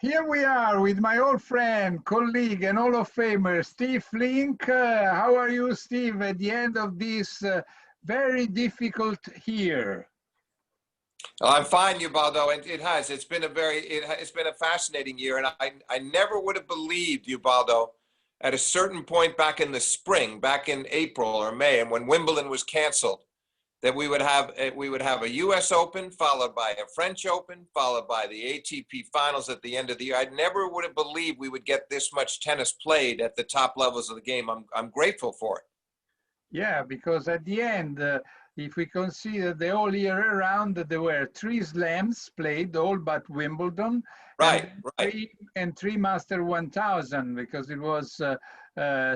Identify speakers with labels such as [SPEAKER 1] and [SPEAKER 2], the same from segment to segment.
[SPEAKER 1] Here we are with my old friend, colleague, and Hall of Famer, Steve Flink. How are you, Steve, at the end of this very difficult year?
[SPEAKER 2] I'm fine, Ubaldo, and it has. It's been it's been a fascinating year, and I never would have believed, Ubaldo, at a certain point back in the spring, back in April or May, and when Wimbledon was canceled, that we would have a U.S. Open followed by a French Open followed by the ATP Finals at the end of the year. I never would have believed we would get this much tennis played at the top levels of the game. I'm grateful for it.
[SPEAKER 1] Yeah, because at the end, if we consider the whole year around, there were 3 slams played, all but Wimbledon,
[SPEAKER 2] Right, right.
[SPEAKER 1] three Master 1000, because it was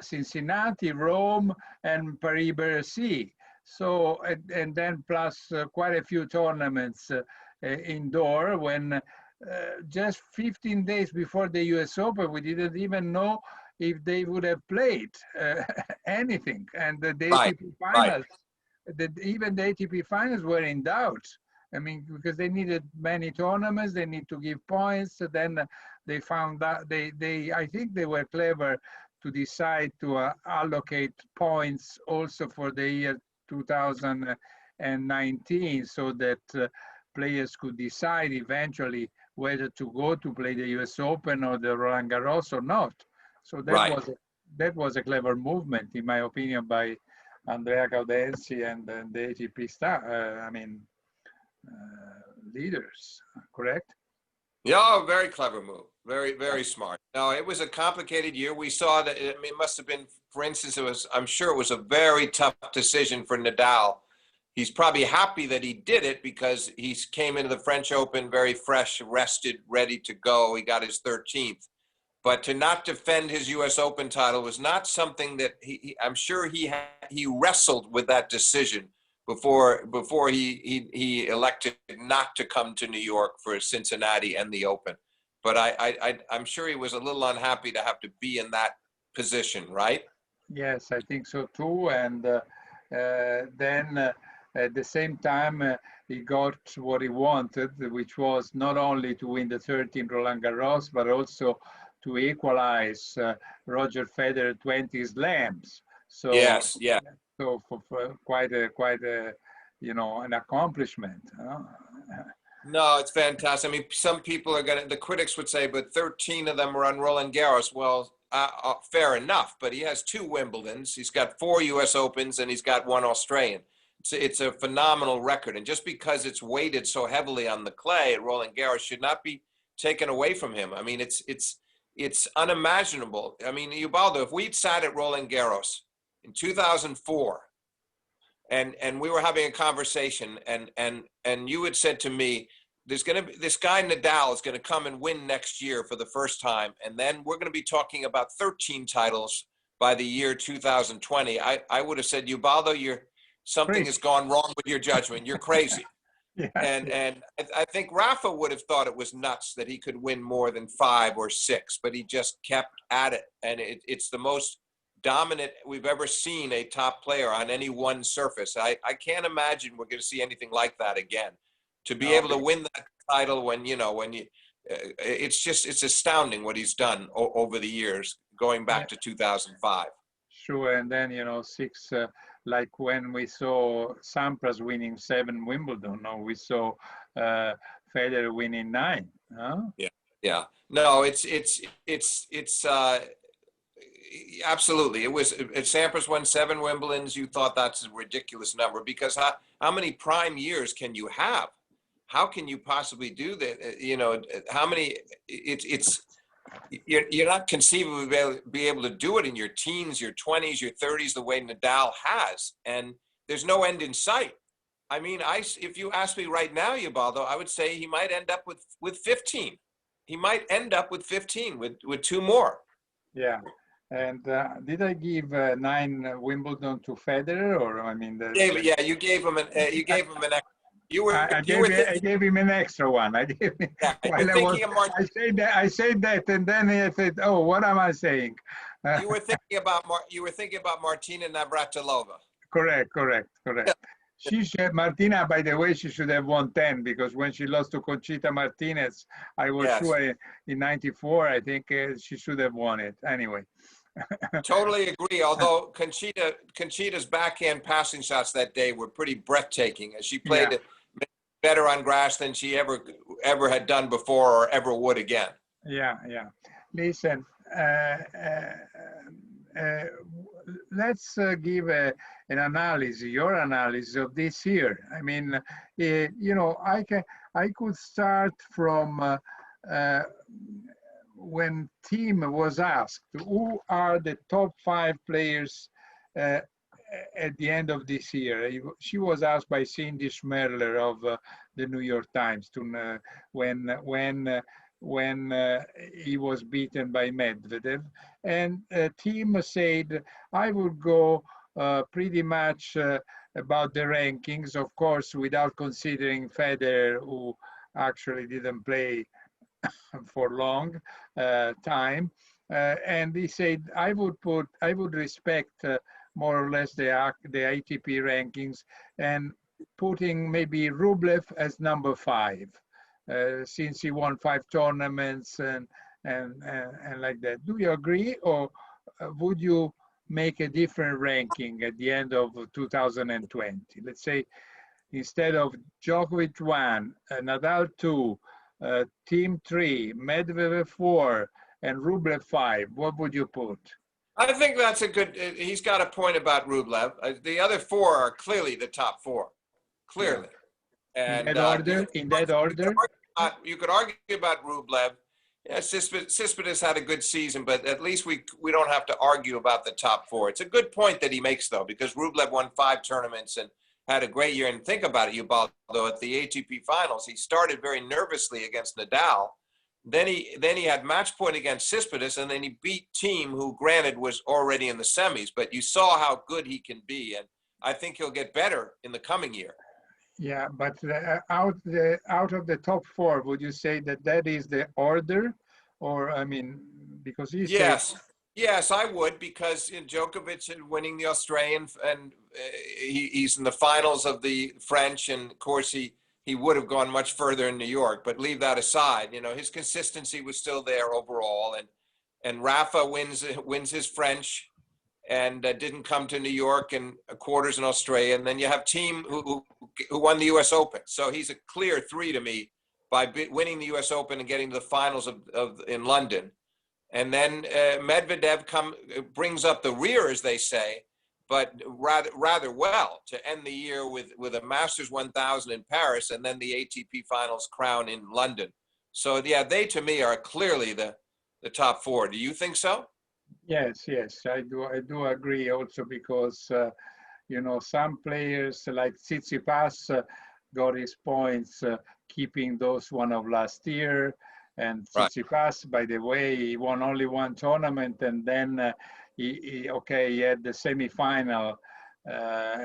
[SPEAKER 1] Cincinnati, Rome, and Paris-Bercy. So, and then plus quite a few tournaments indoor when just 15 days before the US Open, we didn't even know if they would have played anything. And the
[SPEAKER 2] Right,
[SPEAKER 1] ATP
[SPEAKER 2] right.
[SPEAKER 1] finals, even the ATP finals were in doubt. I mean, because they needed many tournaments, they need to give points. So then they found out, I think they were clever to decide to allocate points also for the year 2019, so that players could decide eventually whether to go to play the US Open or the Roland Garros or not. So
[SPEAKER 2] Right.
[SPEAKER 1] that was a clever movement, in my opinion, by Andrea Gaudenzi and the ATP leaders, correct?
[SPEAKER 2] Yeah, very clever move. Very, very smart. No, it was a complicated year. We saw that. I mean, it must have been, for instance, I'm sure it was a very tough decision for Nadal. He's probably happy that he did it because he came into the French Open very fresh, rested, ready to go. He got his 13th. But to not defend his U.S. Open title was not something that I'm sure he wrestled with that decision before he elected not to come to New York for Cincinnati and the Open. But I'm sure he was a little unhappy to have to be in that position, right?
[SPEAKER 1] Yes, I think so too. And then at the same time, he got what he wanted, which was not only to win the 13th Roland Garros, but also to equalize Roger Federer 20 slams. So
[SPEAKER 2] Yes, yeah.
[SPEAKER 1] so for quite a an accomplishment.
[SPEAKER 2] No, it's fantastic. I mean, some people are the critics would say, but 13 of them were on Roland Garros. Well, fair enough, but he has 2 Wimbledons. He's got 4 U.S. Opens and he's got 1 Australian. It's a phenomenal record. And just because it's weighted so heavily on the clay at Roland Garros should not be taken away from him. I mean, it's unimaginable. I mean, Ubaldo, if we'd sat at Roland Garros in 2004 and we were having a conversation and you had said to me, this guy Nadal is going to come and win next year for the first time, and then we're going to be talking about 13 titles by the year 2020. I would have said, Ubaldo, something
[SPEAKER 1] Crazy.
[SPEAKER 2] has gone wrong with your judgment. You're crazy.
[SPEAKER 1] Yeah.
[SPEAKER 2] And I think Rafa would have thought it was nuts that he could win more than 5 or 6, but he just kept at it. And it's the most dominant we've ever seen a top player on any one surface. I can't imagine we're going to see anything like that again. To be able to win that title when it's astounding what he's done over the years, going back to 2005.
[SPEAKER 1] Sure, and then 6, like when we saw Sampras winning 7 Wimbledon, or we saw Federer winning 9. Huh?
[SPEAKER 2] Yeah. No, it's absolutely. It was Sampras won 7 Wimbledons. You thought that's a ridiculous number because how many prime years can you have? How can you possibly do that? How many? You're not conceivably be able to do it in your teens, your 20s, your 30s, the way Nadal has, and there's no end in sight. I mean, if you ask me right now, Ubaldo, I would say he might end up with 15. He might end up with 15 with 2 more.
[SPEAKER 1] Yeah. And did I give 9 Wimbledon to Federer, or I mean?
[SPEAKER 2] You gave him an extra.
[SPEAKER 1] I gave him an extra one. I gave him. I said that, and then I said, "Oh, what am I saying?"
[SPEAKER 2] You were thinking about Martina Navratilova.
[SPEAKER 1] Correct. Martina, by the way, she should have won 10 because when she lost to Conchita Martinez, I was
[SPEAKER 2] Yes.
[SPEAKER 1] sure in 94, I think she should have won it. Anyway.
[SPEAKER 2] Totally agree. Although Conchita's backhand passing shots that day were pretty breathtaking, as she played better on grass than she ever had done before or ever would again.
[SPEAKER 1] Yeah. Listen, let's give an analysis, your analysis of this year. I mean, I could start from when Team was asked who are the top 5 players at the end of this year. She was asked by Cindy Schmerler of the New York Times when he was beaten by Medvedev, and Team said, I would go pretty much about the rankings, of course, without considering Federer, who actually didn't play for long time. And he said, I would respect more or less the ATP rankings and putting maybe Rublev as number 5, since he won 5 tournaments and like that. Do you agree, or would you make a different ranking at the end of 2020? Let's say instead of Djokovic 1, Nadal 2, Team 3, Medvedev 4, and Rublev 5, what would you put?
[SPEAKER 2] I think that's a good, he's got a point about Rublev. The other 4 are clearly the top 4, clearly.
[SPEAKER 1] Yeah.
[SPEAKER 2] And
[SPEAKER 1] in that order?
[SPEAKER 2] You could argue about Rublev. Yeah, Cespedes had a good season, but at least we don't have to argue about the top 4. It's a good point that he makes, though, because Rublev won 5 tournaments and had a great year. And think about it, Ubaldo, at the ATP finals, he started very nervously against Nadal. Then he had match point against Cespedes, and then he beat Thiem, who granted was already in the semis. But you saw how good he can be, and I think he'll get better in the coming year.
[SPEAKER 1] Yeah, but out of the top 4, would you say that is the order, or I mean, because he
[SPEAKER 2] Yes, I would, because Djokovic is winning the Australian, and he's in the finals of the French, and of course he would have gone much further in New York. But leave that aside, his consistency was still there overall, and Rafa wins his French, and didn't come to New York and quarters in Australia, and then you have Thiem who won the U.S. Open. So he's a clear 3 to me by winning the U.S. Open and getting to the finals in London. And then Medvedev brings up the rear, as they say, but rather well to end the year with a Masters 1000 in Paris and then the ATP Finals crown in London. So yeah, they to me are clearly the top 4. Do you think so?
[SPEAKER 1] Yes, I do agree also because some players like Tsitsipas got his points keeping those one of last year. And Tsitsipas, by the way, he won only 1 tournament, and then he had the semifinal.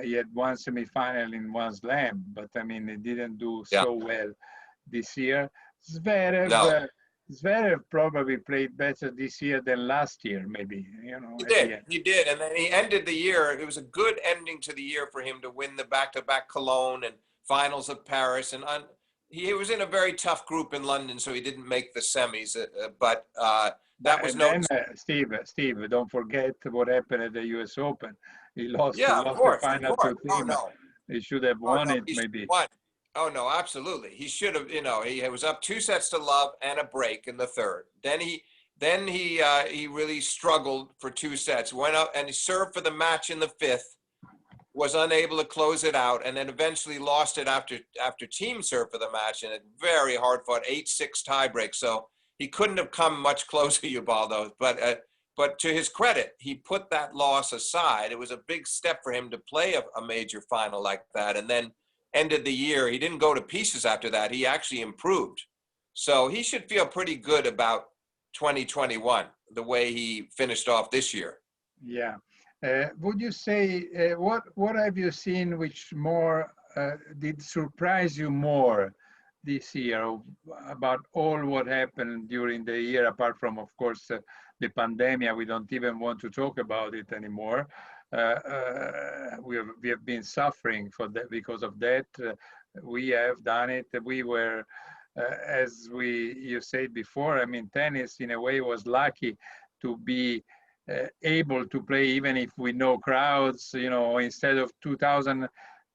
[SPEAKER 1] He had 1 semifinal in 1 slam, but I mean, he didn't do so well this year. Zverev probably played better this year than last year, maybe.
[SPEAKER 2] He did, and then he ended the year. It was a good ending to the year for him to win the back-to-back Cologne and finals of Paris, and he was in a very tough group in London, so he didn't make the semis. But that was
[SPEAKER 1] Steve, don't forget what happened at the U.S. Open. He lost
[SPEAKER 2] the
[SPEAKER 1] final to Thiem.
[SPEAKER 2] No.
[SPEAKER 1] He should have won it, maybe.
[SPEAKER 2] Oh no, absolutely. He should have. He was up 2 sets to love and a break in the 3rd. Then he really struggled for 2 sets. Went up and he served for the match in the 5th. Was unable to close it out, and then eventually lost it after Thiem served for the match in a very hard fought 8-6 tiebreak. So he couldn't have come much closer, Ubaldo. But to his credit, he put that loss aside. It was a big step for him to play a major final like that, and then ended the year. He didn't go to pieces after that. He actually improved. So he should feel pretty good about 2021, the way he finished off this year.
[SPEAKER 1] Yeah. Would you say, what have you seen which more did surprise you more this year about all what happened during the year, apart from, of course, the pandemic? We don't even want to talk about it anymore. we have been suffering for that because of that. We have done it. We were, as you said before. I mean, tennis in a way was lucky to be able to play even if with no crowds. You know, instead of 2,000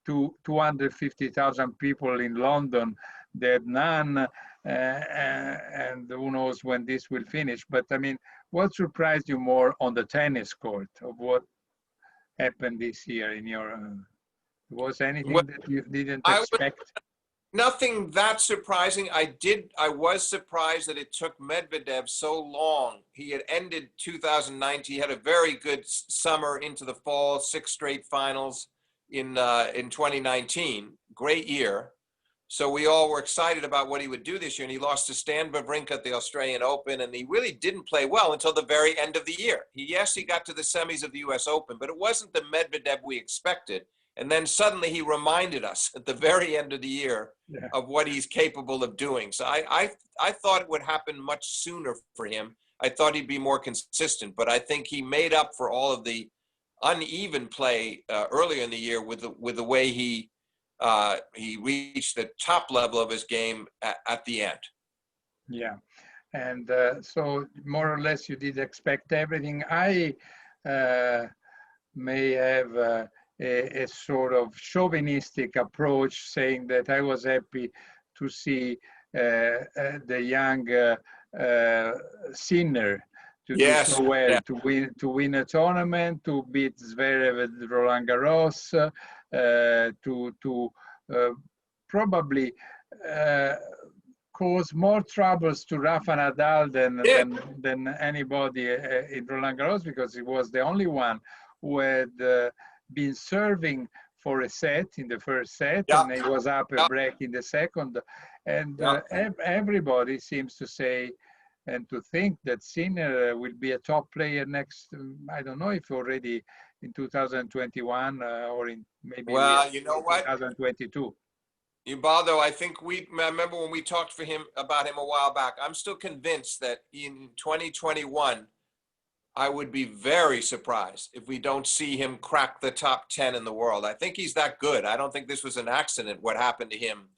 [SPEAKER 1] to 250,000 people in London, they had none. And who knows when this will finish. But I mean, what surprised you more on the tennis court of what happened this year in your was
[SPEAKER 2] Well,
[SPEAKER 1] anything that you didn't
[SPEAKER 2] I would
[SPEAKER 1] expect?
[SPEAKER 2] nothing that surprising. I was surprised that it took Medvedev so long. He had ended 2019. He had a very good summer into the fall, 6 straight finals in 2019. Great year. So we all were excited about what he would do this year. And he lost to Stan Wawrinka at the Australian Open, and he really didn't play well until the very end of the year. Yes, he got to the semis of the US Open, but it wasn't the Medvedev we expected. And then suddenly he reminded us at the very end of the year of what he's capable of doing. So I thought it would happen much sooner for him. I thought he'd be more consistent, but I think he made up for all of the uneven play earlier in the year with the way he reached the top level of his game at the end.
[SPEAKER 1] Yeah, and so more or less you did expect everything. I may have a sort of chauvinistic approach, saying that I was happy to see the young Sinner to do so well, to win a tournament, to beat Zverev at Roland Garros, to probably cause more troubles to Rafa Nadal than anybody in Roland Garros, because he was the only one who had been serving for a set in the first set, and he was up a break in the second. And everybody seems to say and to think that Sinner will be a top player next, I don't know if already in 2021 or in maybe
[SPEAKER 2] you know what?
[SPEAKER 1] 2022.
[SPEAKER 2] Ubaldo, I think I remember when we talked about him a while back. I'm still convinced that in 2021, I would be very surprised if we don't see him crack the top 10 in the world. I think he's that good. I don't think this was an accident, what happened to him,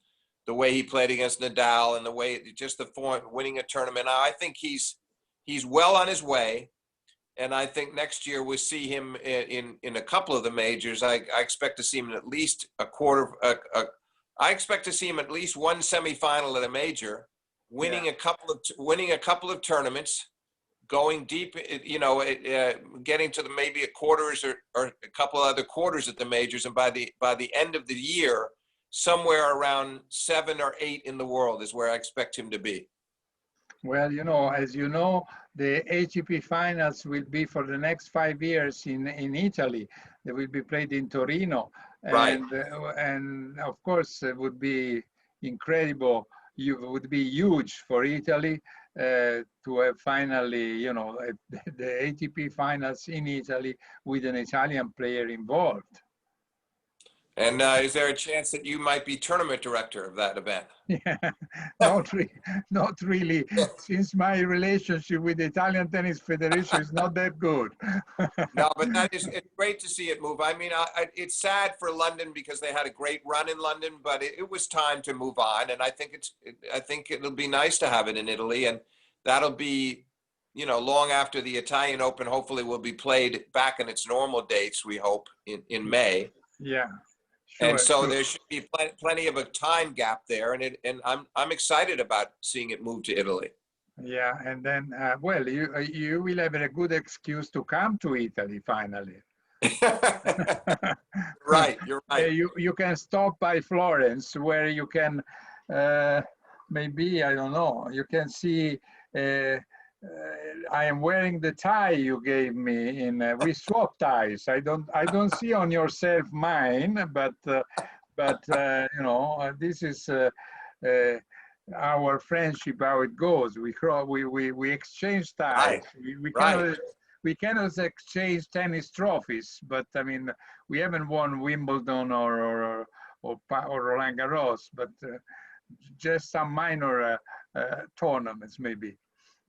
[SPEAKER 2] the way he played against Nadal and the way, just the form, winning a tournament. I think he's well on his way. And I think next year we'll see him in a couple of the majors. I expect to see him in at least I expect to see him at least one semifinal at a major, winning a couple of tournaments, going deep, getting to maybe a quarters or a couple other quarters at the majors, and by the end of the year, somewhere around 7 or 8 in the world is where I expect him to be.
[SPEAKER 1] Well, as you know, the ATP finals will be for the next 5 years in Italy. They will be played in Torino. And of course, it would be incredible. It would be huge for Italy to have finally, the ATP finals in Italy with an Italian player involved.
[SPEAKER 2] And is there a chance that you might be tournament director of that event?
[SPEAKER 1] Yeah, not really, since my relationship with the Italian Tennis Federation is not that good.
[SPEAKER 2] No, but it's great to see it move. I mean, it's sad for London because they had a great run in London, but it was time to move on. And I think it'll be nice to have it in Italy, and that'll be, long after the Italian Open hopefully will be played back in its normal dates, we hope, in May.
[SPEAKER 1] Yeah.
[SPEAKER 2] Sure, and so there should be plenty of a time gap there, and I'm excited about seeing it move to Italy.
[SPEAKER 1] Yeah, and then well, you will have a good excuse to come to Italy finally.
[SPEAKER 2] Right, you're right.
[SPEAKER 1] You can stop by Florence, where you can maybe, I don't know, you can see. I am wearing the tie you gave me. We swap ties. I don't see on yourself mine, but this is our friendship. How it goes. We exchange ties. We cannot exchange tennis trophies, but I mean we haven't won Wimbledon or Roland Garros, but just some minor tournaments maybe.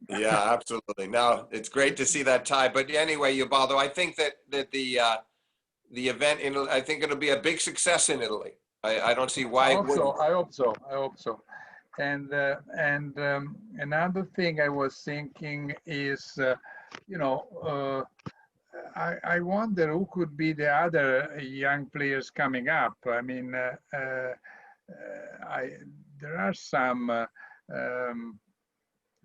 [SPEAKER 2] Yeah, absolutely. No, it's great to see that tie. But anyway, Ubaldo, I think that the the event in, I think it'll be a big success in Italy. I don't see why
[SPEAKER 1] I
[SPEAKER 2] it
[SPEAKER 1] hope so.
[SPEAKER 2] wouldn't.
[SPEAKER 1] I hope so. I hope so. And another thing I was thinking is, you know, I wonder who could be the other young players coming up. I mean, there are some,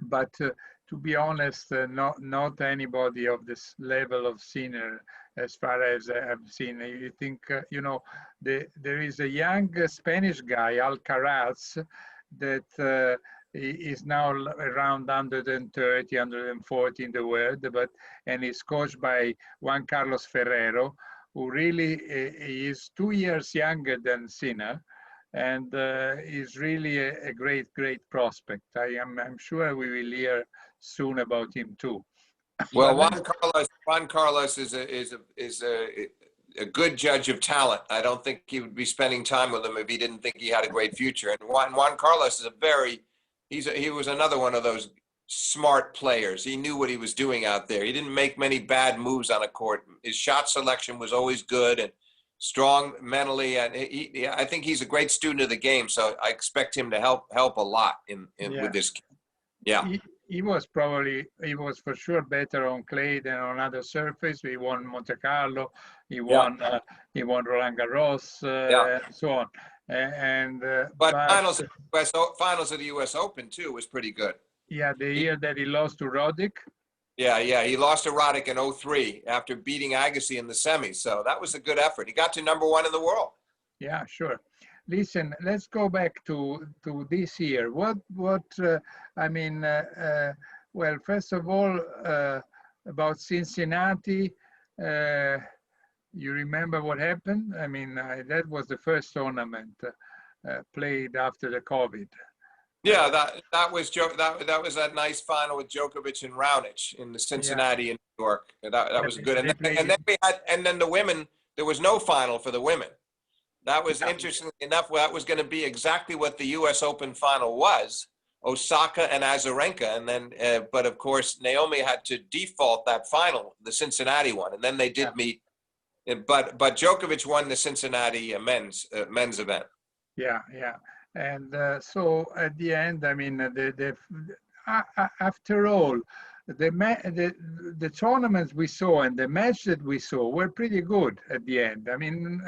[SPEAKER 1] but to be honest, not anybody of this level of senior, as far as I've seen. You think, you know, there is a young Spanish guy, Alcaraz, that is now around 130, 140 in the world, and is coached by Juan Carlos Ferrero, who really is 2 years younger than Sinner, and is really a great prospect. I'm sure we will hear soon about him too.
[SPEAKER 2] Well, Juan Carlos is a good judge of talent. I don't think he would be spending time with him if he didn't think he had a great future. And Juan Carlos is he was another one of those smart players. He knew what he was doing out there. He didn't make many bad moves on a court. His shot selection was always good and strong mentally, and I think he's a great student of the game. So I expect him to help a lot with this. Yeah.
[SPEAKER 1] He was for sure better on clay than on other surface. He won Monte Carlo, he won Roland Garros, so on.
[SPEAKER 2] But finals of the U.S. Open too was pretty good.
[SPEAKER 1] Yeah, the year that he lost to Roddick.
[SPEAKER 2] Yeah, he lost to Roddick in 2003 after beating Agassi in the semis. So that was a good effort. He got to #1 in the world.
[SPEAKER 1] Yeah, sure. Listen, let's go back to this year. I mean, well, first of all, about Cincinnati, you remember what happened? I mean, that was the first tournament played after the COVID.
[SPEAKER 2] Yeah, that was that nice final with Djokovic and Raonic in the Cincinnati in New York. That was good. And then the women, there was no final for the women. That was interesting enough. That was going to be exactly what the U.S. Open final was, Osaka and Azarenka. And then, but of course, Naomi had to default that final, the Cincinnati one. And then they did meet. But Djokovic won the Cincinnati men's event.
[SPEAKER 1] Yeah. And so at the end, I mean, after all, the tournaments we saw and the match that we saw were pretty good at the end. I mean,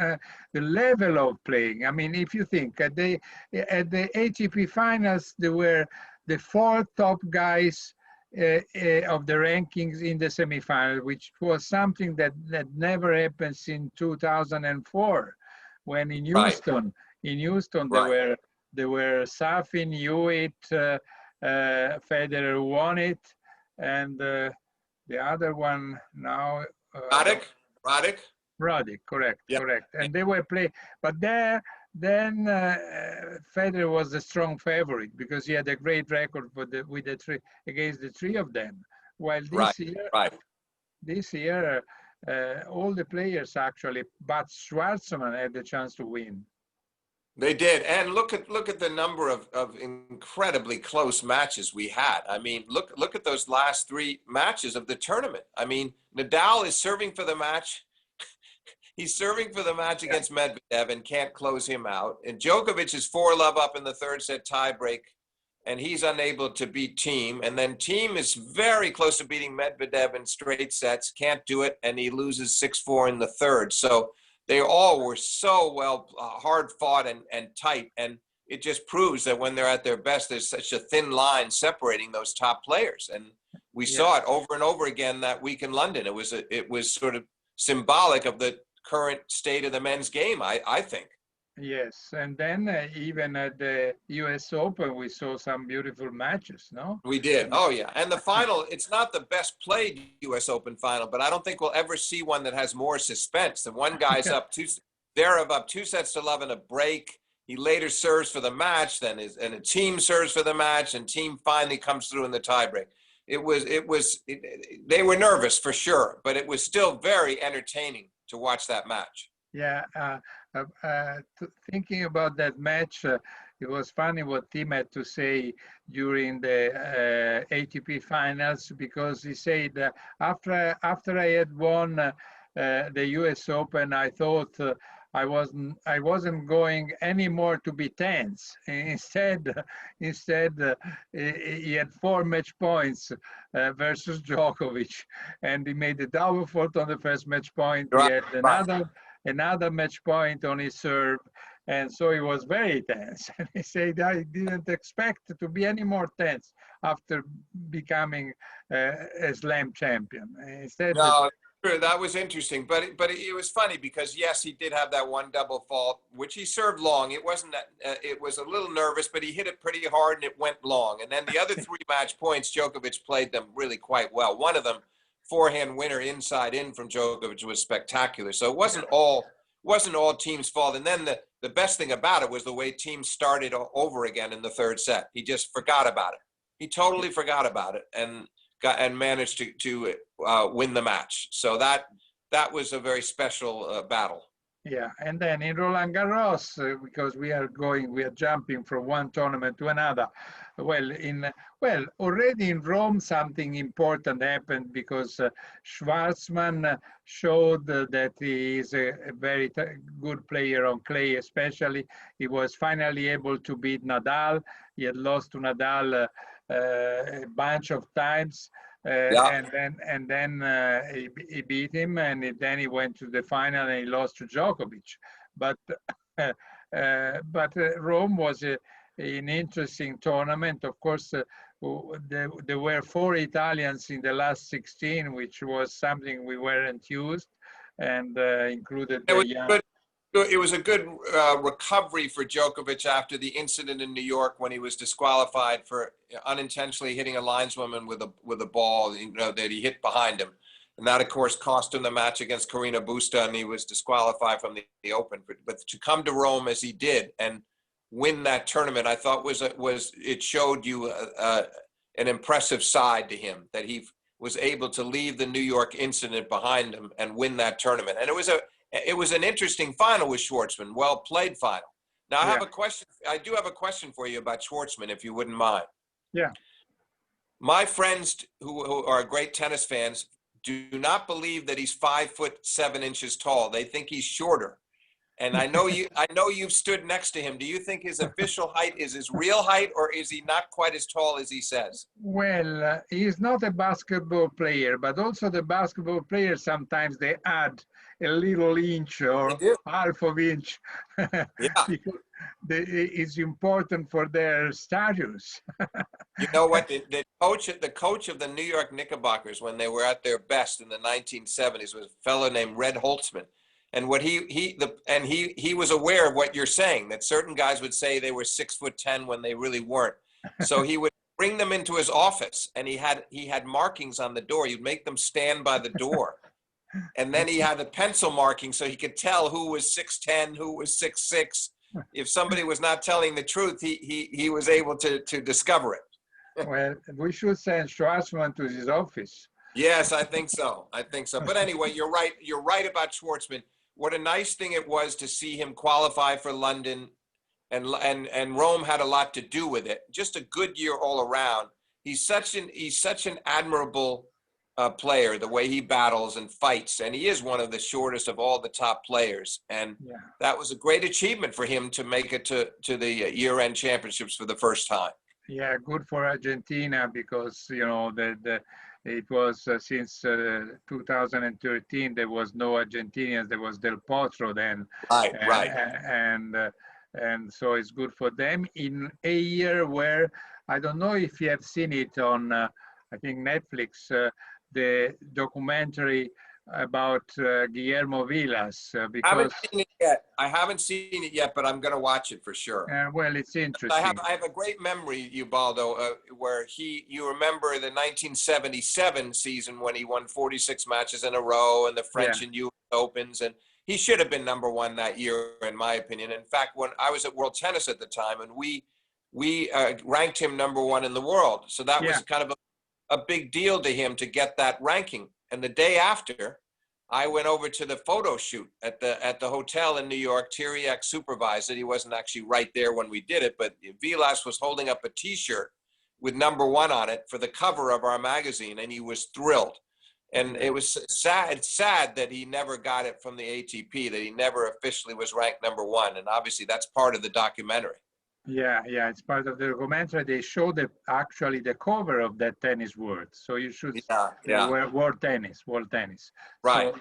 [SPEAKER 1] the level of playing. I mean, if you think at the ATP finals, there were the 4 top guys of the rankings in the semifinal, which was something that never happened since 2004, when in Houston, there were Safin, Hewitt, Federer won it. And the other one now,
[SPEAKER 2] Roddick,
[SPEAKER 1] correct. And they were playing, but then Federer was the strong favorite because he had a great record against the 3 of them. While this year, all the players actually, but Schwartzman had the chance to win.
[SPEAKER 2] They did, and look at the number of incredibly close matches we had. I mean, look at those last 3 matches of the tournament. I mean, Nadal is serving for the match. He's serving for the match against Medvedev and can't close him out. And Djokovic is 4-love up in the 3rd set tiebreak, and he's unable to beat Thiem. And then Thiem is very close to beating Medvedev in straight sets, can't do it, and he loses 6-4 in the 3rd. So they all were so well hard fought and tight, and it just proves that when they're at their best, there's such a thin line separating those top players. And we saw it over and over again that week in London. It was sort of symbolic of the current state of the men's game, I think.
[SPEAKER 1] Yes, and then even at the U.S. Open, we saw some beautiful matches, no?
[SPEAKER 2] We did. Oh, yeah. And the final, it's not the best played U.S. Open final, but I don't think we'll ever see one that has more suspense. The one guy's up 2-0 in a break. He later serves for the match, and a Thiem serves for the match, and Thiem finally comes through in the tiebreak. They were nervous for sure, but it was still very entertaining to watch that match.
[SPEAKER 1] Yeah, thinking about that match, it was funny what Thiem had to say during the ATP finals, because he said after I had won the U.S. Open, I thought I wasn't going anymore to be tense. Instead, he had 4 match points versus Djokovic, and he made a double fault on the first match point. He
[SPEAKER 2] Right,
[SPEAKER 1] had
[SPEAKER 2] right.
[SPEAKER 1] another match point on his serve, and so he was very tense. And he said, I didn't expect to be any more tense after becoming a slam champion. Instead,
[SPEAKER 2] No, sure, that was interesting, but it was funny because yes, he did have that one double fault, which he served long. It wasn't that it was a little nervous, but he hit it pretty hard and it went long. And then the other 3 match points, Djokovic played them really quite well. One of them, forehand winner inside in from Djokovic, was spectacular. So it wasn't all team's fault. And then the best thing about it was the way teams started over again in the 3rd set. He just forgot about it. He totally forgot about it and managed to win the match. So that was a very special battle.
[SPEAKER 1] Yeah, and then in Roland Garros, because we are jumping from one tournament to another. Already in Rome, something important happened because Schwartzman showed that he is a very good player on clay, especially. He was finally able to beat Nadal. He had lost to Nadal a bunch of times.
[SPEAKER 2] Yeah.
[SPEAKER 1] And then he beat him, and then he went to the final and he lost to Djokovic. But Rome was an interesting tournament. Of course, there were 4 Italians in the last 16, which was something we weren't used, and included the young.
[SPEAKER 2] It was a good recovery for Djokovic after the incident in New York when he was disqualified for unintentionally hitting a lineswoman with a ball, that he hit behind him, and that of course cost him the match against Carina Busta, and he was disqualified from the Open. But to come to Rome as he did and win that tournament, I thought it showed you an impressive side to him, that he was able to leave the New York incident behind him and win that tournament. And it was an interesting final with Schwartzman, well played final. Now I do have a question for you about Schwartzman, if you wouldn't mind.
[SPEAKER 1] Yeah.
[SPEAKER 2] My friends who are great tennis fans do not believe that he's 5'7" tall. They think he's shorter. And I know you've stood next to him. Do you think his official height is his real height, or is he not quite as tall as he says?
[SPEAKER 1] Well, he's not a basketball player, but also the basketball players, sometimes they add a little inch or half of inch.
[SPEAKER 2] Yeah.
[SPEAKER 1] Because it's important for their status.
[SPEAKER 2] You know what? The coach of the New York Knickerbockers, when they were at their best in the 1970s, was a fellow named Red Holtzman. And what he was aware of what you're saying, that certain guys would say they were 6'10" when they really weren't. So he would bring them into his office, and he had markings on the door. You'd make them stand by the door. And then he had a pencil marking so he could tell who was 6'10", who was 6'6". If somebody was not telling the truth, he was able to discover it.
[SPEAKER 1] Well, we should send Schwartzman to his office.
[SPEAKER 2] Yes, I think so. But anyway, you're right. You're right about Schwartzman. What a nice thing it was to see him qualify for London, and Rome had a lot to do with it. Just a good year all around. He's such an admirable player, the way he battles and fights, and he is one of the shortest of all the top players. And that was a great achievement for him to make it to the year-end championships for the first time.
[SPEAKER 1] Yeah, good for Argentina, because it was since 2013 there was no Argentinians. There was Del Potro then.
[SPEAKER 2] Right.
[SPEAKER 1] And so it's good for them in a year where, I don't know if you have seen it on I think Netflix, the documentary about Guillermo Vilas. Because
[SPEAKER 2] I haven't seen it yet, but I'm going to watch it for sure.
[SPEAKER 1] Well, it's interesting.
[SPEAKER 2] I have a great memory, Ubaldo, where you remember the 1977 season when he won 46 matches in a row, and the French and U.S. Opens, and he should have been #1 that year, in my opinion. In fact, when I was at World Tennis at the time, and we ranked him #1 in the world, so that was kind of a big deal to him to get that ranking. And the day after, I went over to the photo shoot at the hotel in New York. Tiriac supervised it. He wasn't actually right there when we did it, but Vilas was holding up a T-shirt with #1 on it for the cover of our magazine, and he was thrilled. And it was sad. It's sad that he never got it from the ATP, that he never officially was ranked #1. And obviously that's part of the documentary.
[SPEAKER 1] Yeah, yeah, it's part of the documentary. They show actually the cover of that tennis world. So you should world tennis.
[SPEAKER 2] Right.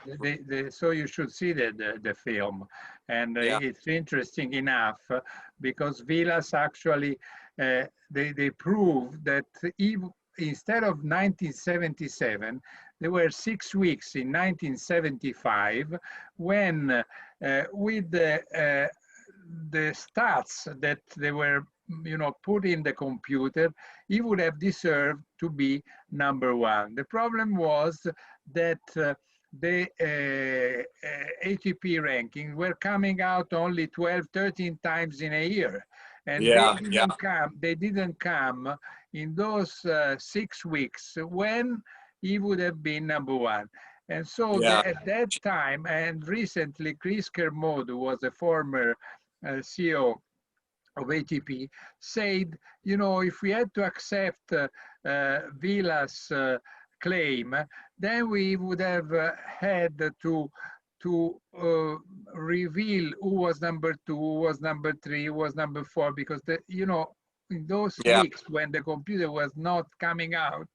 [SPEAKER 1] So so you should see the film, and it's interesting enough because Vilas actually they prove that instead of 1977, there were 6 weeks in 1975 when with the stats that they were, put in the computer, he would have deserved to be #1. The problem was that the ATP ranking were coming out only 12, 13 times in a year. And they didn't come in those 6 weeks when he would have been #1. And so at that time, and recently, Chris Kermode, who was a former CEO of ATP, said, if we had to accept Vilas' claim, then we would have had to reveal who was #2, who was #3, who was #4, because in those weeks when the computer was not coming out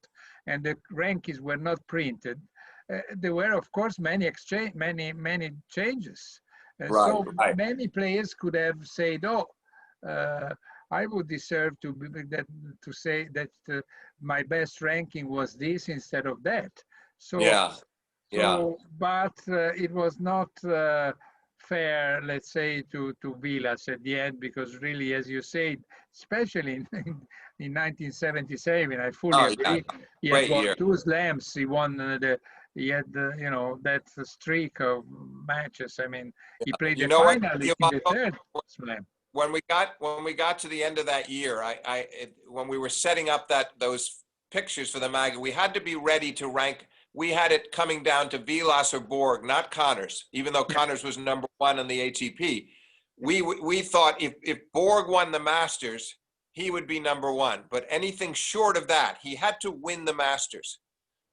[SPEAKER 1] and the rankings were not printed, there were, of course, many changes. So many players could have said, "Oh, I would deserve to say that my best ranking was this instead of that." So, but it was not fair, let's say, to Vilas at the end, because really, as you said, especially in 1977, I fully agree. He had won 2 slams. He won he had, that streak of matches. I mean, he played the final in the 3rd slam.
[SPEAKER 2] When we got to the end of that year, when we were setting up those pictures for the mag, we had to be ready to rank. We had it coming down to Vilas or Borg, not Connors, even though Connors was #1 in the ATP. We thought if Borg won the Masters, he would be #1. But anything short of that, he had to win the Masters.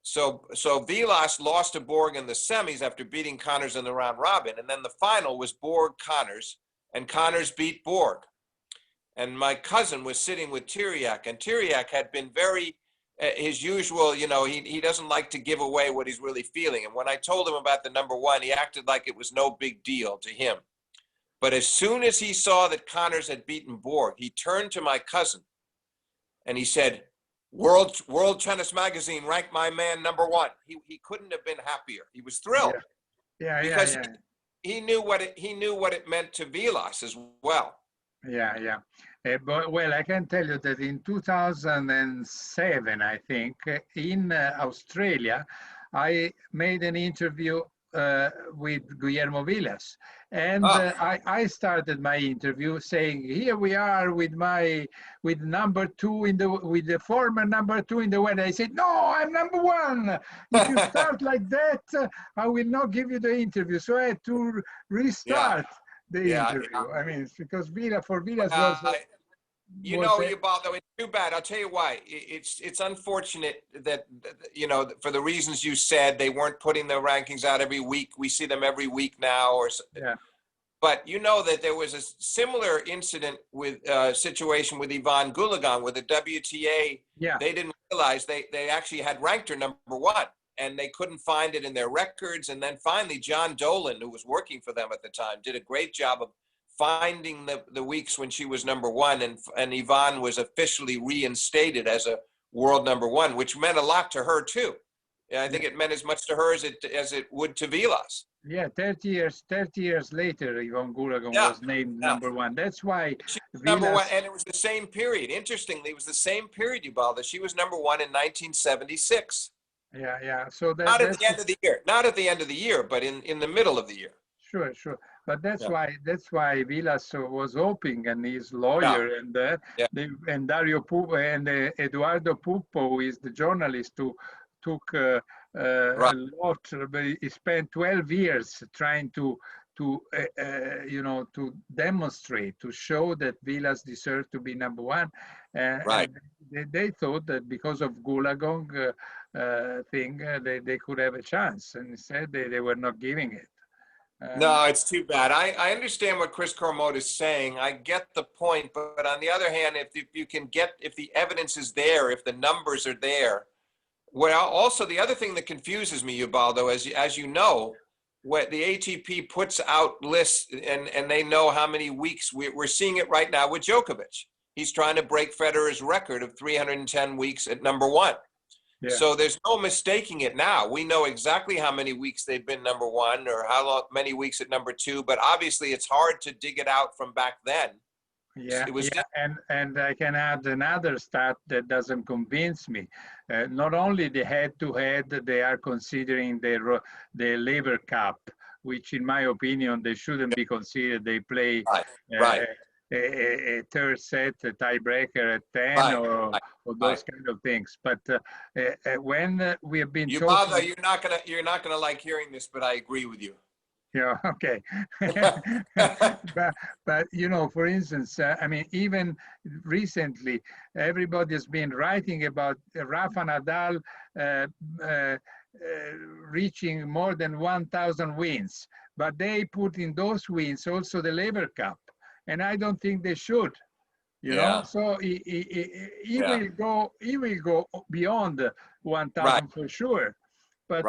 [SPEAKER 2] So Vilas lost to Borg in the semis after beating Connors in the round robin. And then the final was Borg-Connors, and Connors beat Borg. And my cousin was sitting with Tiriac, and Tiriac had been very, his usual, he doesn't like to give away what he's really feeling. And when I told him about the #1, he acted like it was no big deal to him. But as soon as he saw that Connors had beaten Borg, he turned to my cousin and he said, World Tennis Magazine ranked my man #1. He couldn't have been happier. He was thrilled. Because he knew what it meant to Vilas as well.
[SPEAKER 1] But, well, I can tell you that in 2007, I think, in Australia, I made an interview with Guillermo Vilas. And I started my interview saying, "Here we are with #2 with the former #2 in the world." I said, "No, I'm #1. If you start like that, I will not give you the interview." So I had to restart the interview. I mean, it's because for Vilas was.
[SPEAKER 2] Ubaldo, it's too bad. I'll tell you why. It's unfortunate that, for the reasons you said, they weren't putting their rankings out every week. We see them every week now. But that there was a similar incident with situation with Ivan Gulagan with the WTA. They didn't realize they actually had ranked her #1, and they couldn't find it in their records. And then finally, John Dolan, who was working for them at the time, did a great job of finding the weeks when she was #1, and Ivan was officially reinstated as a world #1, which meant a lot to her too. And I think it meant as much to her as it would to Vilas.
[SPEAKER 1] 30 years later, Ivan Gulagan was named #1. That's why
[SPEAKER 2] she was #1, and it was the same period. Interestingly, it was the same period, Ubaldo. She was #1 in 1976.
[SPEAKER 1] So
[SPEAKER 2] not at the end of the year, not at the end of the year, but in the middle of the year.
[SPEAKER 1] Sure. But that's why Vilas was hoping, and his lawyer and Dario Pupo and Eduardo Pupo, who is the journalist who took a lot, but he spent 12 years trying to to to demonstrate, to show that Villas deserved to be number one.
[SPEAKER 2] Right.
[SPEAKER 1] And they thought that because of Gulagong thing, they could have a chance, and instead they were not giving it.
[SPEAKER 2] No, it's too bad. I understand what Chris Cormode is saying. I get the point, but on the other hand, if you can get, if the evidence is there, if the numbers are there, well, also the other thing that confuses me, Ubaldo, as you know, what the ATP puts out lists and they know how many weeks we're seeing it right now with Djokovic. He's trying to break Federer's record of 310 weeks at number one.
[SPEAKER 1] Yeah.
[SPEAKER 2] So there's no mistaking it now. We know exactly how many weeks they've been number one or many weeks at number two, but obviously it's hard to dig it out from back then.
[SPEAKER 1] Yeah,
[SPEAKER 2] it was
[SPEAKER 1] and I can add another stat that doesn't convince me. Not only the head-to-head, they are considering the Lever Cup, which in my opinion, they shouldn't be considered. They play
[SPEAKER 2] right.
[SPEAKER 1] A third set, a tiebreaker at 10
[SPEAKER 2] Right.
[SPEAKER 1] or those kind of things. But when we have been
[SPEAKER 2] Ubaldo,
[SPEAKER 1] talking...
[SPEAKER 2] you're not gonna like hearing this, but I agree with you.
[SPEAKER 1] Yeah, okay. but for instance, I mean, even recently, everybody has been writing about Rafa Nadal reaching more than 1,000 wins, but they put in those wins also the Lever Cup, and I don't think they should. You know, so he will go beyond 1,000 for sure, but.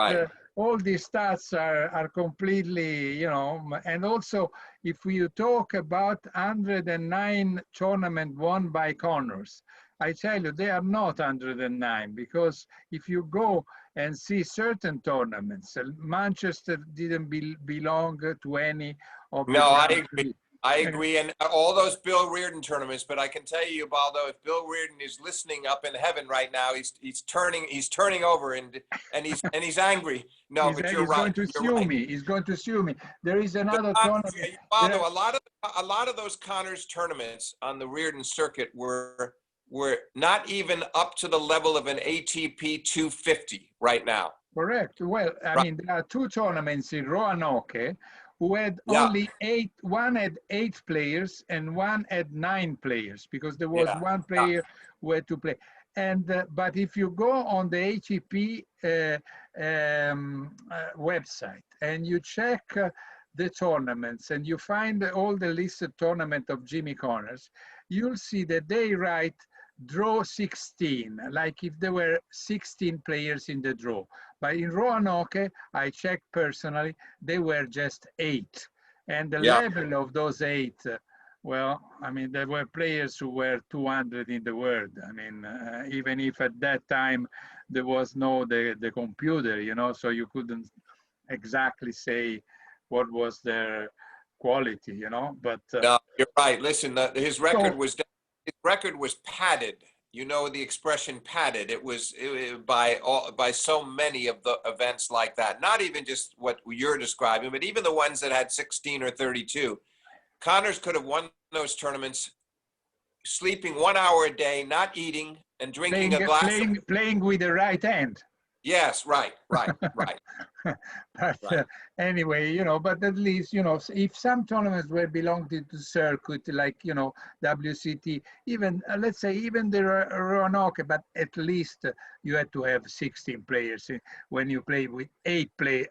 [SPEAKER 1] All these stats are completely, and also if you talk about 109 tournament won by Connors, I tell you, they are not 109, because if you go and see certain tournaments, Manchester didn't belong to any of the...
[SPEAKER 2] No, I agree. And all those Bill Reardon tournaments, but I can tell you, Ubaldo, if Bill Reardon is listening up in heaven right now, he's turning over and he's angry. No, but you're right.
[SPEAKER 1] He's going to sue me. He's going to sue me. There is another tournament.
[SPEAKER 2] Ubaldo, a lot of those Connors tournaments on the Reardon circuit were not even up to the level of an ATP 250 right now.
[SPEAKER 1] Correct. Well, I mean, there are two tournaments in Roanoke who had only one had 8 players and one had 9 players, because there was one player who had to play. And but if you go on the ATP website and you check the tournaments and you find all the listed tournament of Jimmy Connors, you'll see that they write draw 16, like if there were 16 players in the draw. But in Roanoke, I checked personally, they were just 8. And the level of those 8, well, I mean, there were players who were 200 in the world. I mean, even if at that time there was no the computer, so you couldn't exactly say what was their quality, But
[SPEAKER 2] no, you're right. Listen, his record was padded. You know the expression padded. It was by so many of the events like that. Not even just what you're describing, but even the ones that had 16 or 32. Connors could have won those tournaments, sleeping 1 hour a day, not eating, and drinking a glass.
[SPEAKER 1] Playing with the right hand.
[SPEAKER 2] Yes, right.
[SPEAKER 1] But anyway, but at least, if some tournaments were belonging to circuit, like, WCT, even, let's say, even the Roanoke, but at least you had to have 16 players. When you play with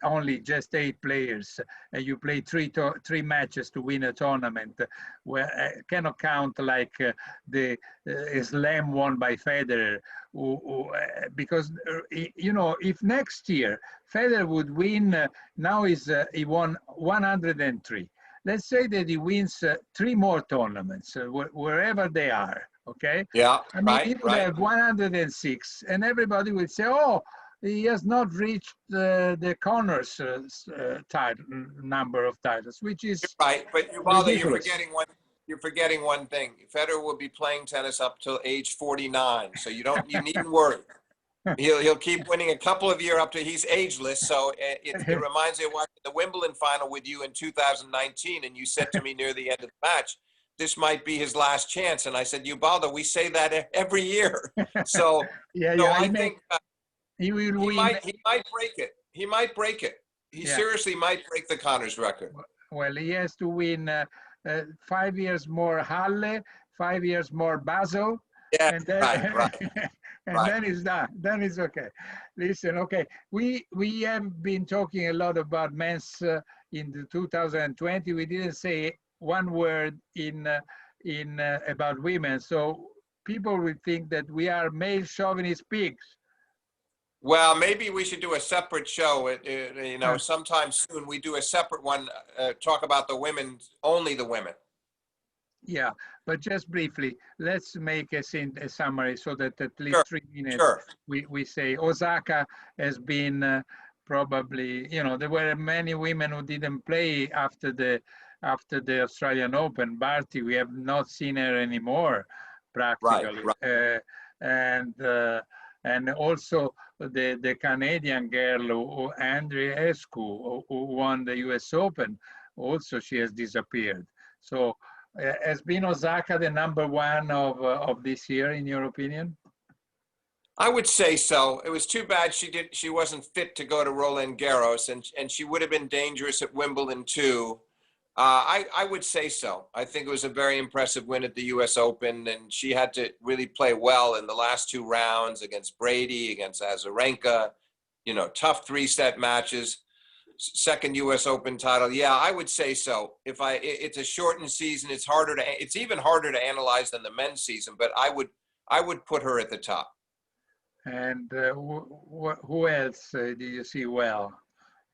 [SPEAKER 1] only just 8 players, and you play three matches to win a tournament, where cannot count like the slam won by Federer, because, if next year Federer would win, now he won 103. Let's say that he wins 3 more tournaments, wherever they are, okay?
[SPEAKER 2] Yeah,
[SPEAKER 1] I mean, he would have 106, and everybody would say, oh, he has not reached the Connors number of titles, which is
[SPEAKER 2] right. But Ubaldo,
[SPEAKER 1] ridiculous.
[SPEAKER 2] You're forgetting one thing. Federer will be playing tennis up till age 49, so you needn't worry. He'll keep winning a couple of years up to he's ageless. So it reminds me of watching the Wimbledon final with you in 2019, and you said to me near the end of the match, this might be his last chance. And I said, Ubaldo, we say that every year. So I think
[SPEAKER 1] he will win.
[SPEAKER 2] He might break it. He seriously might break the Connors record.
[SPEAKER 1] Well, he has to win 5 years more Halle, 5 years more Basel,
[SPEAKER 2] Yeah,
[SPEAKER 1] and then
[SPEAKER 2] right, right,
[SPEAKER 1] and
[SPEAKER 2] right.
[SPEAKER 1] then it's done. Then it's okay. Listen, okay, we have been talking a lot about men's in the 2020. We didn't say one word in about women, so people will think that we are male chauvinist pigs.
[SPEAKER 2] Well, maybe we should do a separate show. You know,
[SPEAKER 1] Uh,
[SPEAKER 2] sometime soon we do a separate one. Talk about the women, only the women.
[SPEAKER 1] Yeah, but just briefly, let's make a summary so that at
[SPEAKER 2] Sure,
[SPEAKER 1] least 3 minutes
[SPEAKER 2] sure.
[SPEAKER 1] we say Osaka has been probably, there were many women who didn't play after the Australian Open. Barty, we have not seen her anymore,
[SPEAKER 2] Right,
[SPEAKER 1] practically.
[SPEAKER 2] right.
[SPEAKER 1] And and also the Canadian girl, Andreescu, who won the US Open, also she has disappeared. So has been Osaka the number one of this year, in your opinion?
[SPEAKER 2] I would say so. It was too bad she wasn't fit to go to Roland Garros, and she would have been dangerous at Wimbledon too. I would say so. I think it was a very impressive win at the U.S. Open, and she had to really play well in the last two rounds against Brady, against Azarenka. You know, tough 3-set matches. Second U.S. Open title. Yeah, I would say so. It's a shortened season. It's even harder to analyze than the men's season. But I would put her at the top.
[SPEAKER 1] And who else do you see well,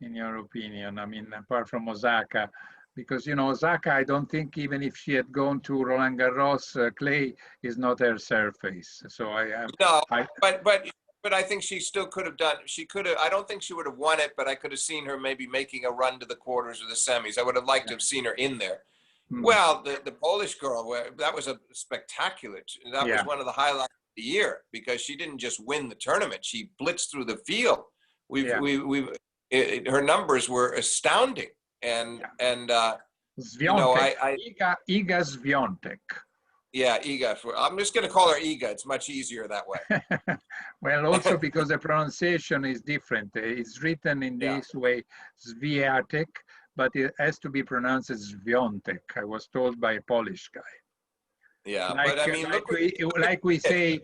[SPEAKER 1] in your opinion? I mean, apart from Osaka, because Osaka, I don't think even if she had gone to Roland Garros, clay is not her surface. So
[SPEAKER 2] No,
[SPEAKER 1] I
[SPEAKER 2] but I think she still could have done. She could have. I don't think she would have won it, but I could have seen her maybe making a run to the quarters or the semis. I would have liked to have seen her in there.
[SPEAKER 1] mm,
[SPEAKER 2] Well, the Polish girl, that was a spectacular. That was
[SPEAKER 1] yeah,
[SPEAKER 2] one of the highlights of the year because she didn't just win the tournament; she blitzed through the field.
[SPEAKER 1] yeah,
[SPEAKER 2] Her numbers were astounding, and
[SPEAKER 1] yeah.
[SPEAKER 2] you know,
[SPEAKER 1] Swiatek, Iga Swiatek.
[SPEAKER 2] yeah, Iga. I'm just going to call her Iga. It's much easier that way.
[SPEAKER 1] Well, also because the pronunciation is different. It's written in
[SPEAKER 2] Yeah,
[SPEAKER 1] this way, Swiatek, but it has to be pronounced as Sviontek. I was told by a Polish guy.
[SPEAKER 2] yeah.
[SPEAKER 1] Like
[SPEAKER 2] But I mean,
[SPEAKER 1] like we like we say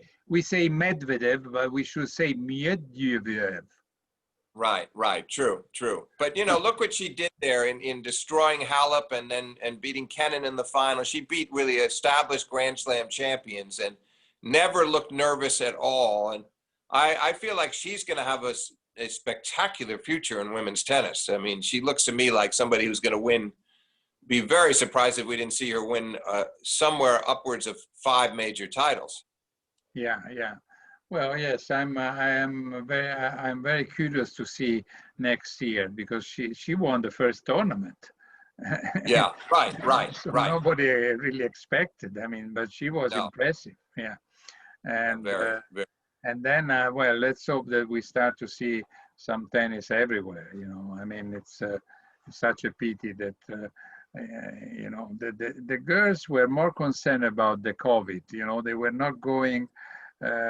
[SPEAKER 1] Medvedev, but we should say Medvedev.
[SPEAKER 2] right, right. True, true. But you know, look what she did there in destroying Halep and beating Kennan in the final. She beat really established Grand Slam champions and never looked nervous at all. And I feel like she's going to have a spectacular future in women's tennis. I mean, she looks to me like somebody who's going to win. Be very surprised if we didn't see her win somewhere upwards of 5 major titles.
[SPEAKER 1] Yeah, yeah. Well, yes, I'm very curious to see next year because she won the first tournament.
[SPEAKER 2] Yeah, right, right,
[SPEAKER 1] So
[SPEAKER 2] right.
[SPEAKER 1] nobody really expected. I mean, but she was
[SPEAKER 2] No,
[SPEAKER 1] impressive. Yeah. And
[SPEAKER 2] very, very.
[SPEAKER 1] and then well, let's hope that we start to see some tennis everywhere. I mean, it's such a pity that the girls were more concerned about the COVID. They were not going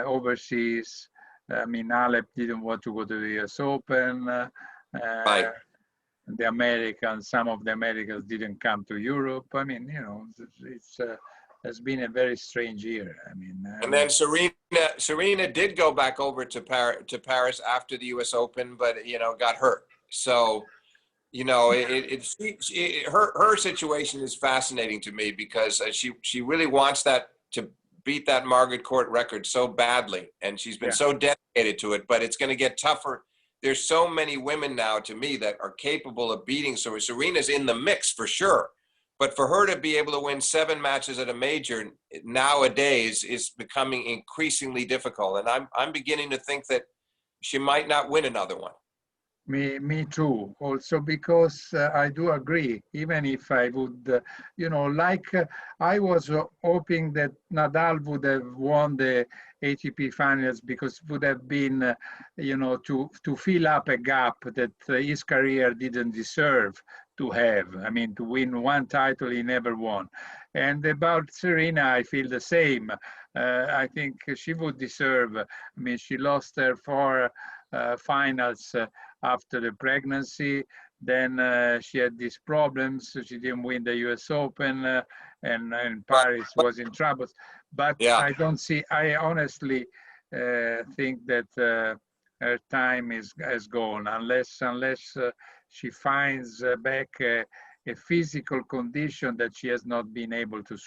[SPEAKER 1] overseas. I mean, Alep didn't want to go to the US Open.
[SPEAKER 2] Right.
[SPEAKER 1] Some of the Americans didn't come to Europe. I mean, it's been a very strange year. I mean,
[SPEAKER 2] And then Serena did go back over to Paris after the U.S. Open, but you know, got hurt. So you know, her situation is fascinating to me because she really wants that to beat that Margaret Court record so badly, and she's been
[SPEAKER 1] yeah,
[SPEAKER 2] so dedicated to it. But it's going to get tougher. There's so many women now, to me, that are capable of beating. So Serena's in the mix for sure. But for her to be able to win 7 matches at a major nowadays is becoming increasingly difficult. And I'm beginning to think that she might not win another one.
[SPEAKER 1] me too. Also because I do agree. Even if I would, I was hoping that Nadal would have won the ATP finals because it would have been, to fill up a gap that his career didn't deserve to have. I mean, to win one title he never won. And about Serena, I feel the same. I think she would deserve. I mean, she lost her 4 finals after the pregnancy, Then she had these problems, so she didn't win the US Open, and Paris was in trouble. But
[SPEAKER 2] Yeah.
[SPEAKER 1] I don't see, I honestly think that her time has gone, unless she finds back a physical condition that she has not been able to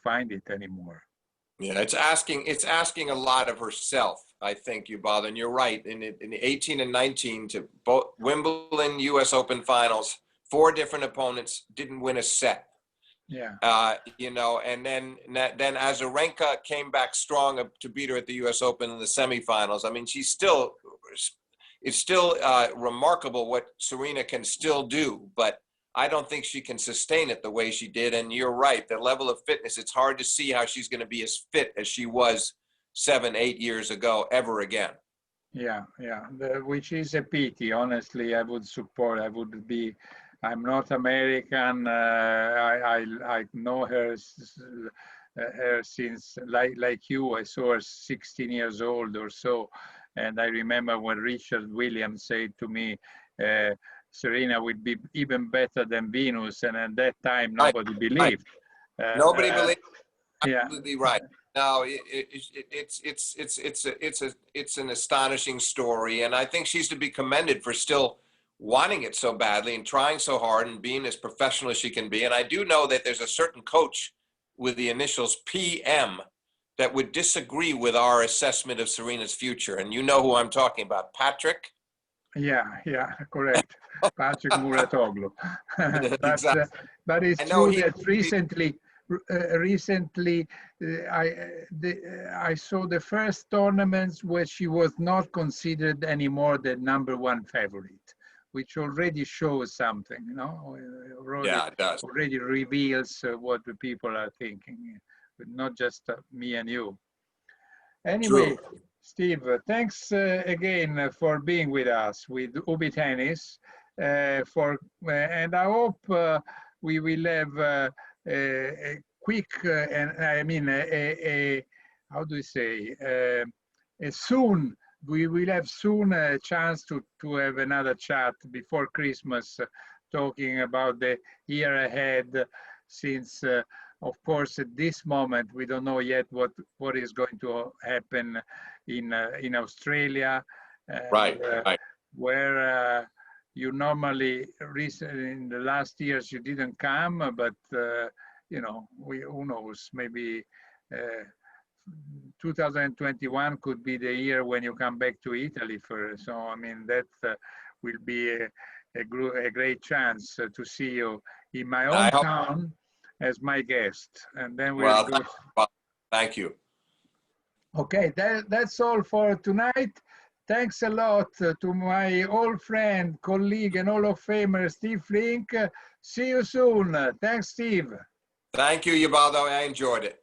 [SPEAKER 1] find it anymore.
[SPEAKER 2] Yeah, it's asking a lot of herself, I think, Ubaldo, and you're right. In 18 and 19, to both Wimbledon, U.S. Open finals, 4 different opponents, didn't win a set.
[SPEAKER 1] Yeah.
[SPEAKER 2] You know, and then Azarenka came back strong to beat her at the U.S. Open in the semifinals. I mean, it's still remarkable what Serena can still do, but I don't think she can sustain it the way she did. And you're right, the level of fitness, it's hard to see how she's going to be as fit as she was 7-8 years ago ever again.
[SPEAKER 1] Yeah, yeah, which is a pity. Honestly, I would support. I'm not American. I know her since like you. I saw her 16 years old or so, and I remember when Richard Williams said to me, Serena would be even better than Venus, and at that time nobody believed.
[SPEAKER 2] Nobody believed.
[SPEAKER 1] Yeah.
[SPEAKER 2] Absolutely right. No, it's an astonishing story, and I think she's to be commended for still wanting it so badly and trying so hard and being as professional as she can be. And I do know that there's a certain coach with the initials PM that would disagree with our assessment of Serena's future, and you know who I'm talking about, Patrick.
[SPEAKER 1] Yeah, correct. Patrick Muratoglu.
[SPEAKER 2] Exactly.
[SPEAKER 1] But it's true that recently I saw the first tournaments where she was not considered anymore the #1 favorite, which already shows something, you know.
[SPEAKER 2] Yeah, it does.
[SPEAKER 1] Already reveals what the people are thinking, but not just me and you. Anyway. True. Steve, thanks again for being with us with Ubi Tennis. And I hope we will have a quick, how do you say, we will have soon a chance to have another chat before Christmas, talking about the year ahead, since of course, at this moment, we don't know yet what is going to happen in Australia,
[SPEAKER 2] right.
[SPEAKER 1] Where you normally, in the last years, you didn't come, but you know, who knows? Maybe 2021 could be the year when you come back to Italy first. So I mean, that will be a great chance to see you in my hometown as my guest, and then we'll go.
[SPEAKER 2] Thank you.
[SPEAKER 1] Okay, that's all for tonight. Thanks a lot to my old friend, colleague, and Hall of Famer, Steve Flink. See you soon. Thanks, Steve.
[SPEAKER 2] Thank you, Ubaldo. I enjoyed it.